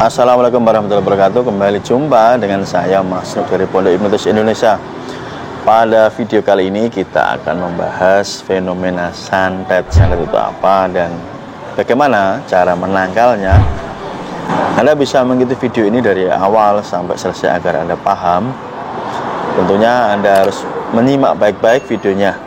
Assalamualaikum warahmatullahi wabarakatuh. Kembali jumpa dengan saya Mas Nuk dari Pondok Hipnotis Indonesia. Pada video kali ini kita akan membahas fenomena santet. Santet itu apa dan bagaimana cara menangkalnya. Anda bisa mengikuti video ini dari awal sampai selesai agar Anda paham. Tentunya Anda harus menyimak baik-baik videonya.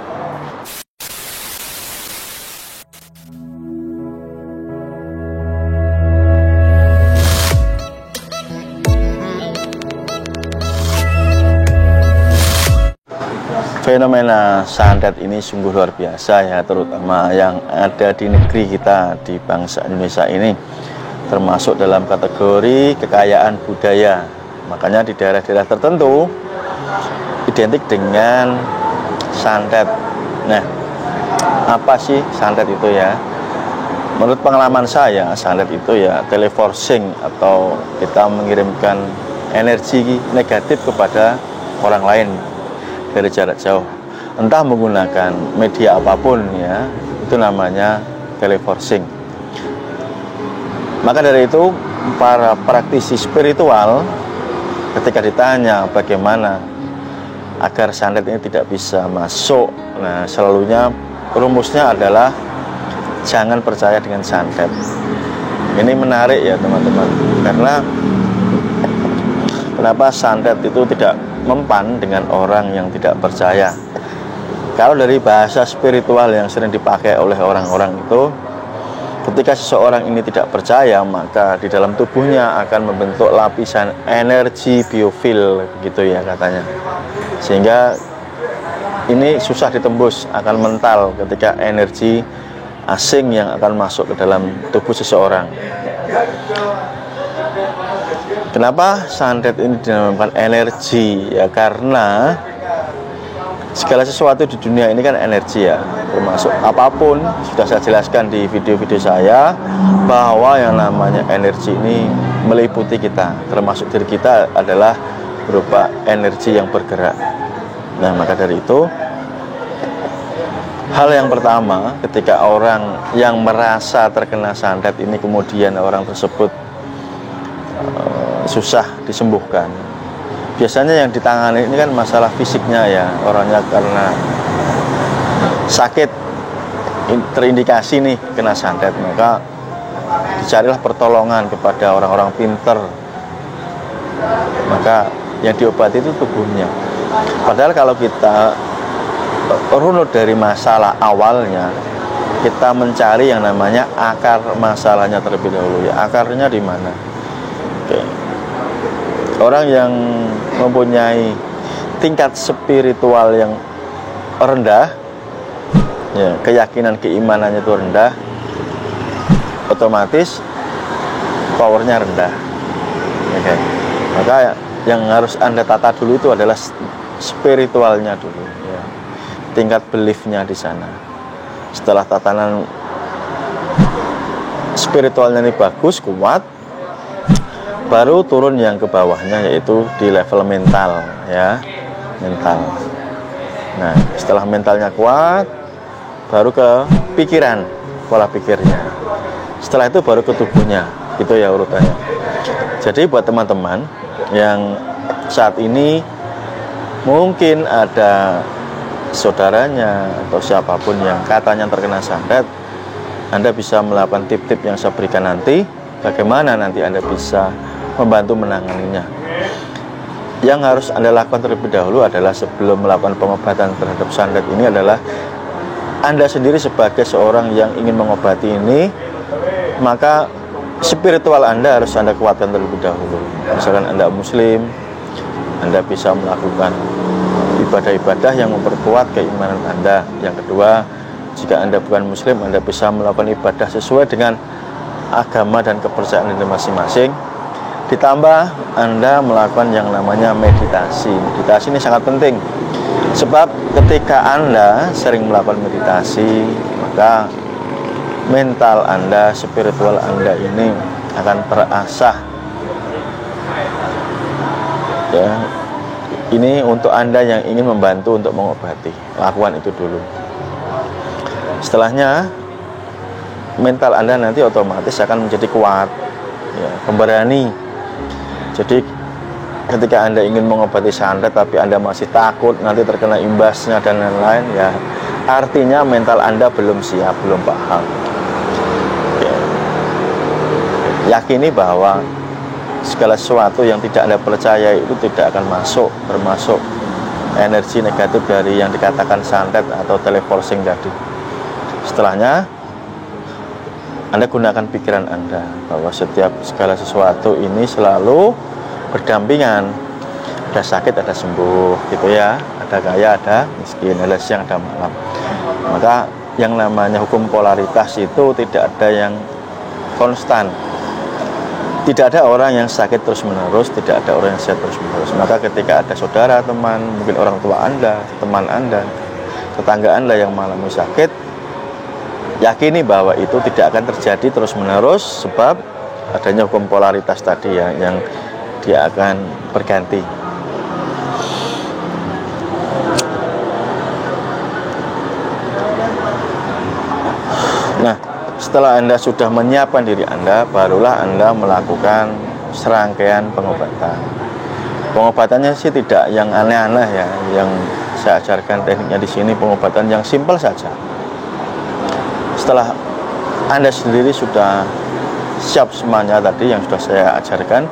Fenomena santet ini sungguh luar biasa ya, terutama yang ada di negeri kita, di bangsa Indonesia ini, termasuk dalam kategori kekayaan budaya. Makanya di daerah-daerah tertentu identik dengan santet. Nah, apa sih santet itu ya? Menurut pengalaman saya, santet itu ya teleforcing atau kita mengirimkan energi negatif kepada orang lain dari jarak jauh, entah menggunakan media apapun ya, itu namanya teleforcing. Maka dari itu para praktisi spiritual ketika ditanya bagaimana agar santet ini tidak bisa masuk, nah selalunya rumusnya adalah jangan percaya dengan santet. Ini menarik ya teman-teman, karena kenapa santet itu tidak mempan dengan orang yang tidak percaya. Kalau dari bahasa spiritual yang sering dipakai oleh orang-orang itu, ketika seseorang ini tidak percaya, maka di dalam tubuhnya akan membentuk lapisan energi biofil gitu ya katanya, sehingga ini susah ditembus, akan mental ketika energi asing yang akan masuk ke dalam tubuh seseorang. Kenapa santet ini dinamakan energi? Ya karena segala sesuatu di dunia ini kan energi ya, termasuk apapun. Sudah saya jelaskan di video-video saya bahwa yang namanya energi ini meliputi kita, termasuk diri kita adalah berupa energi yang bergerak. Nah, maka dari itu hal yang pertama ketika orang yang merasa terkena santet ini kemudian orang tersebut susah disembuhkan, biasanya yang ditangani ini kan masalah fisiknya ya, orangnya karena sakit terindikasi nih kena santet, maka dicarilah pertolongan kepada orang-orang pinter, maka yang diobati itu tubuhnya. Padahal kalau kita runut dari masalah awalnya, kita mencari yang namanya akar masalahnya terlebih dahulu ya, akarnya di mana. Oke. Orang yang mempunyai tingkat spiritual yang rendah ya, keyakinan keimanannya itu rendah, otomatis powernya rendah. Oke. Maka yang harus Anda tata dulu itu adalah spiritualnya dulu ya, tingkat beliefnya di sana. Setelah tatanan spiritualnya ini bagus, kuat, baru turun yang ke bawahnya, yaitu di level mental ya, mental. Nah, setelah mentalnya kuat, baru ke pikiran, pola pikirnya. Setelah itu baru ke tubuhnya, gitu ya urutannya. Jadi buat teman-teman yang saat ini mungkin ada saudaranya atau siapapun yang katanya terkena santet, Anda bisa melakukan tip-tip yang saya berikan nanti, bagaimana nanti Anda bisa membantu menanganinya. Yang harus Anda lakukan terlebih dahulu adalah sebelum melakukan pengobatan terhadap santet ini adalah Anda sendiri sebagai seorang yang ingin mengobati ini, maka spiritual Anda harus Anda kuatkan terlebih dahulu. Misalkan Anda Muslim, Anda bisa melakukan ibadah-ibadah yang memperkuat keimanan Anda. Yang kedua, jika Anda bukan Muslim, Anda bisa melakukan ibadah sesuai dengan agama dan kepercayaan Anda masing-masing. Ditambah Anda melakukan yang namanya meditasi. Meditasi ini sangat penting, sebab ketika Anda sering melakukan meditasi, maka mental Anda, spiritual Anda ini akan terasah ya. Ini untuk Anda yang ingin membantu untuk mengobati, lakukan itu dulu. Setelahnya mental Anda nanti otomatis akan menjadi kuat ya, pemberani. Jadi ketika Anda ingin mengobati santet tapi Anda masih takut nanti terkena imbasnya dan lain-lain, ya artinya mental Anda belum siap, belum paham. Ya. Yakini bahwa segala sesuatu yang tidak Anda percaya itu tidak akan masuk, termasuk energi negatif dari yang dikatakan santet atau teleforcing tadi. Setelahnya Anda gunakan pikiran Anda bahwa setiap segala sesuatu ini selalu berdampingan. Ada sakit, ada sembuh, gitu ya. Ada kaya, ada miskin, ada siang, ada malam. Maka yang namanya hukum polaritas itu tidak ada yang konstan. Tidak ada orang yang sakit terus-menerus, tidak ada orang yang sehat terus-menerus. Maka ketika ada saudara, teman, mungkin orang tua Anda, teman Anda, tetangga Anda yang mengalami sakit, yakini bahwa itu tidak akan terjadi terus-menerus sebab adanya hukum polaritas tadi ya, yang dia akan berganti. Nah, setelah Anda sudah menyiapkan diri Anda, barulah Anda melakukan serangkaian pengobatan. Pengobatannya sih tidak yang aneh-aneh ya, yang saya ajarkan tekniknya di sini pengobatan yang simpel saja. Setelah Anda sendiri sudah siap semuanya tadi yang sudah saya ajarkan,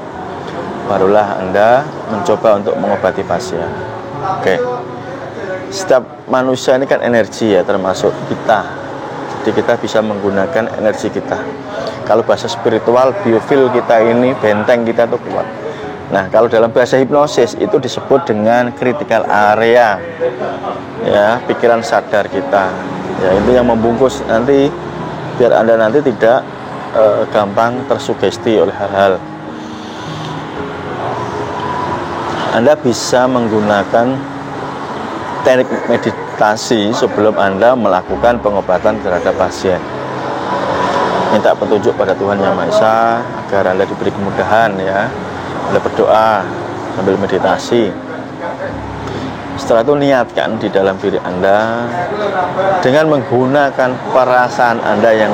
barulah Anda mencoba untuk mengobati pasien. Oke. Setiap manusia ini kan energi ya, termasuk kita. Jadi kita bisa menggunakan energi kita. Kalau bahasa spiritual, biofil kita ini, benteng kita itu kuat. Nah, kalau dalam bahasa hipnosis itu disebut dengan critical area, ya, pikiran sadar kita. Ya, itu yang membungkus nanti biar Anda nanti tidak gampang tersugesti oleh hal-hal. Anda bisa menggunakan teknik meditasi sebelum Anda melakukan pengobatan terhadap pasien. Minta petunjuk pada Tuhan Yang Maha Esa agar Anda diberi kemudahan ya. Anda berdoa sambil meditasi. Setelah itu niatkan di dalam diri Anda dengan menggunakan perasaan Anda yang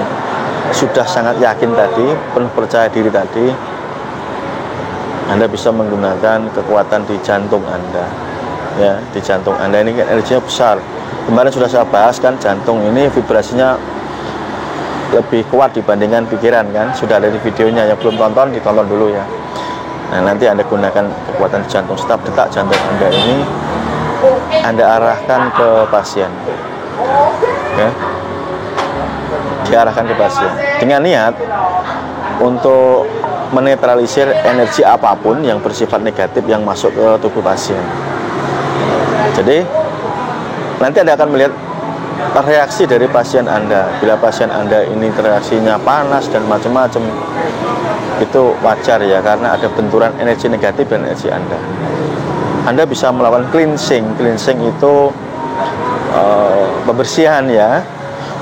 sudah sangat yakin tadi, penuh percaya diri tadi. Anda bisa menggunakan kekuatan di jantung Anda. Ya, di jantung Anda ini kan energinya besar. Kemarin sudah saya bahas kan, jantung ini vibrasinya lebih kuat dibandingkan pikiran kan. Sudah ada di videonya, yang belum tonton ditonton dulu ya. Nah, nanti Anda gunakan kekuatan jantung, setiap detak jantung Anda ini Anda arahkan ke pasien. Oke. Diarahkan ke pasien dengan niat untuk menetralisir energi apapun yang bersifat negatif yang masuk ke tubuh pasien. Jadi nanti Anda akan melihat reaksi dari pasien Anda. Bila pasien Anda ini reaksinya panas dan macam-macam, itu wajar ya, karena ada benturan energi negatif dan energi Anda. Anda bisa melakukan cleansing. Cleansing itu pembersihan ya,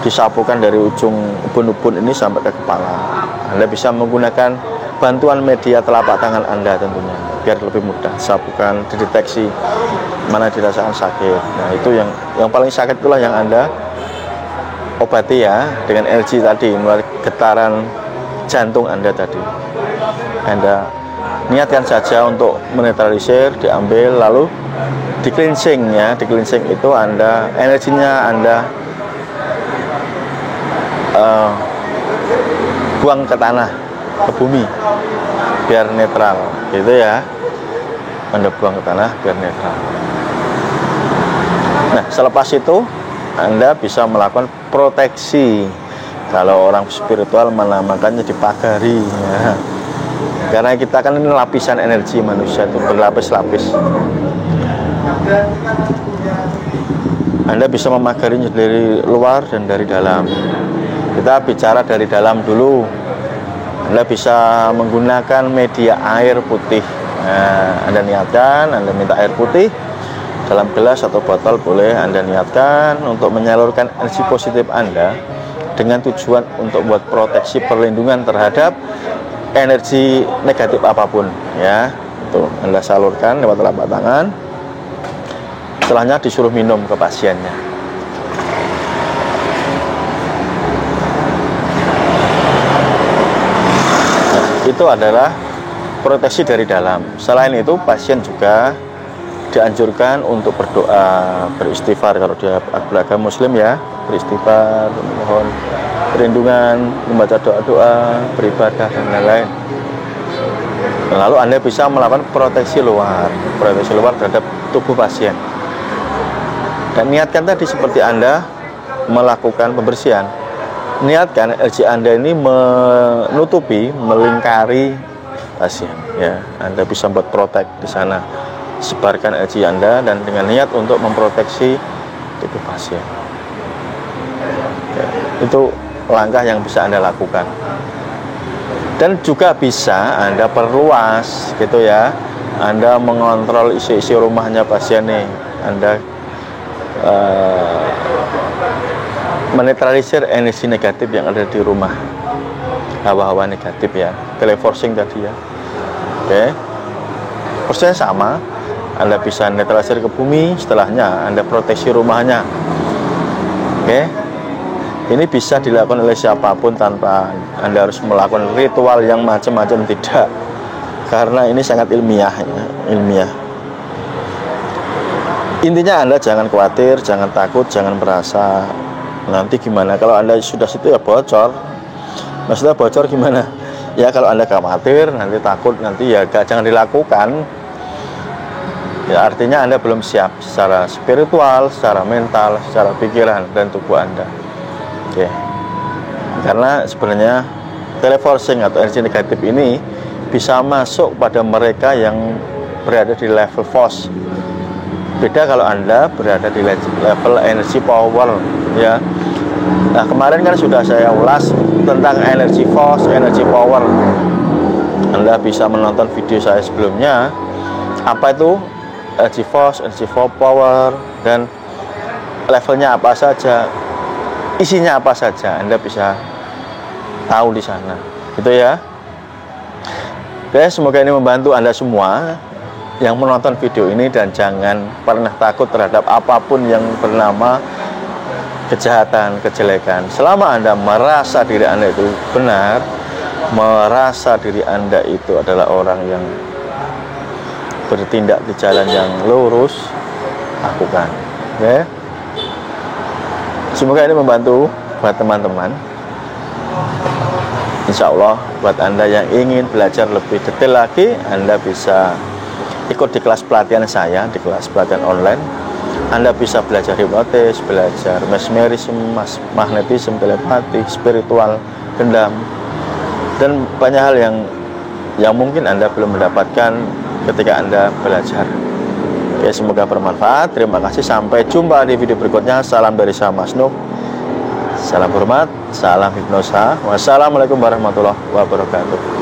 disapukan dari ujung ubun-ubun ini sampai ke kepala. Anda bisa menggunakan bantuan media telapak tangan Anda tentunya, biar lebih mudah sapukan, dideteksi mana dirasakan sakit. Nah, itu yang paling sakit itulah yang Anda obati ya, dengan energi tadi, melalui getaran jantung Anda tadi. Anda niatkan saja untuk menetralisir, diambil, lalu di cleansing ya. Di cleansing itu Anda, energinya Anda buang ke tanah, ke bumi, biar netral gitu ya. Anda buang ke tanah biar netral. Nah, selepas itu Anda bisa melakukan proteksi. Kalau orang spiritual menamakannya dipagari ya. Karena kita kan ini lapisan energi manusia itu berlapis-lapis. Anda bisa memagarinya dari luar dan dari dalam. Kita bicara dari dalam dulu. Anda bisa menggunakan media air putih. Nah, Anda niatkan, Anda minta air putih dalam gelas atau botol, boleh Anda niatkan untuk menyalurkan energi positif Anda dengan tujuan untuk buat proteksi perlindungan terhadap energi negatif apapun ya. Itu Anda salurkan lewat telapak tangan. Setelahnya disuruh minum ke pasiennya. Itu itu adalah proteksi dari dalam. Selain itu, pasien juga dianjurkan untuk berdoa, beristighfar kalau dia beragama Muslim ya, beristighfar, memohon perlindungan, membaca doa-doa, beribadah dan lain-lain. Lalu Anda bisa melakukan proteksi luar terhadap tubuh pasien. Dan niatkan tadi seperti Anda melakukan pembersihan. Niatkan LC Anda ini menutupi, melingkari pasien ya. Anda bisa buat protek di sana. Sebarkan LC Anda dan dengan niat untuk memproteksi tubuh pasien. Ya, itu langkah yang bisa Anda lakukan. Dan juga bisa Anda perluas gitu ya. Anda mengontrol isi-isi rumahnya pasien nih. Anda menetralisir energi negatif yang ada di rumah, hawa-hawa negatif ya, teleforcing tadi ya. Oke, prosesnya sama. Anda bisa netralisir ke bumi, setelahnya Anda proteksi rumahnya. Oke, ini bisa dilakukan oleh siapapun tanpa Anda harus melakukan ritual yang macam-macam, tidak, karena ini sangat ilmiah ya, ilmiah. Intinya Anda jangan khawatir, jangan takut, jangan merasa nanti gimana kalau Anda sudah situ ya bocor. Maksudnya bocor gimana? Ya kalau Anda khawatir, nanti takut, nanti ya jangan dilakukan. Ya artinya Anda belum siap secara spiritual, secara mental, secara pikiran dan tubuh Anda. Oke. Karena sebenarnya teleforcing atau energi negatif ini bisa masuk pada mereka yang berada di level force. Beda kalau Anda berada di level energi power ya. Nah, kemarin kan sudah saya ulas tentang energi force, energi power. Anda bisa menonton video saya sebelumnya. Apa itu energi force, energi power, dan levelnya apa saja, isinya apa saja, Anda bisa tahu di sana. Gitu ya. Oke, semoga ini membantu Anda semua yang menonton video ini, dan jangan pernah takut terhadap apapun yang bernama kejahatan, kejelekan. Selama Anda merasa diri Anda itu benar, merasa diri Anda itu adalah orang yang bertindak di jalan yang lurus, lakukan. Oke. Semoga ini membantu buat teman-teman. Insya Allah buat Anda yang ingin belajar lebih detail lagi, Anda bisa ikut di kelas pelatihan saya, di kelas pelatihan online. Anda bisa belajar hipnotis, belajar mesmerisme, magnetisme, telepati, spiritual, gendam, dan banyak hal yang mungkin Anda belum mendapatkan ketika Anda belajar. Oke, semoga bermanfaat. Terima kasih, sampai jumpa di video berikutnya. Salam dari saya Mas Nuk. Salam hormat, salam hipnosa. Wassalamualaikum warahmatullahi wabarakatuh.